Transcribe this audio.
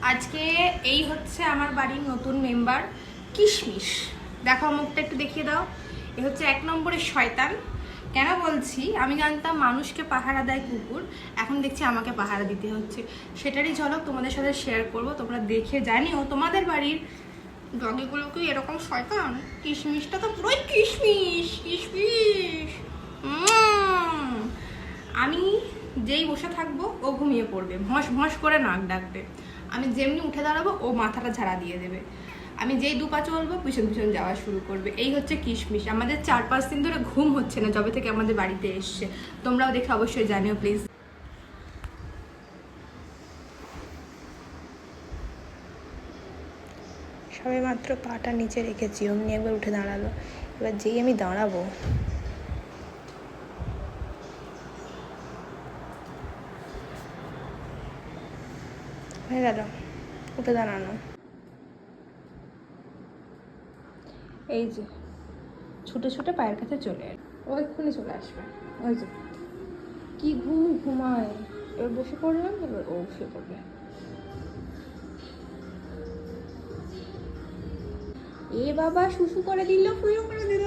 আজকে এই হচ্ছে আমার বাড়ির নতুন মেম্বার কিশমিশ। দেখো মুখটা একটু দেখিয়ে দাও। এ হচ্ছে 1 নম্বরের শয়তান। কেন বলছি, আমি জানতাম মানুষকে পাহারা দেয় কুকুর, এখন দেখছি আমাকে পাহারা দিতে হচ্ছে। সেটারই ঝলক তোমাদের সাথে শেয়ার করব, তোমরা দেখে জানিও তোমাদের বাড়ির ডগিগুলো কি এরকম শয়তান। কিশমিশটা তো পুরোই কিশমিশ কিশমিশ। আমি যেই বসে থাকবো ও ঘুমিয়ে পড়বে, ভস ভস করে নাক ডাকবে। আমি যেমনি উঠে দাঁড়াবো ও মাথাটা ঝাড়া দিয়ে দেবে। আমি যেই দুপা চলবো পিছন পিছন যাওয়া শুরু করবে। এই হচ্ছে কিশমিশ। আমাদের 4-5 দিন ধরে ঘুম হচ্ছে না যবে থেকে আমাদের বাড়িতে এসছে। তোমরাও দেখে অবশ্যই জানিও প্লিজ। সবে মাত্র পাটা নিচে রেখেছি, অমনি একবার উঠে দাঁড়ালো। এবার যেই আমি দাঁড়াবো, হয়ে গেল উঠে দাঁড়ানো। এই যে ছুটে ছুটে পায়ের কাছে চলে এলো, ও এক্ষুনি চলে আসবে। ওই যে কি ঘুমায়। এবার বসে পড়লাম, এবার ও শুয়ে পড়বে। এ বাবা শুশু করে দিল, ফুয়ো করে দিল।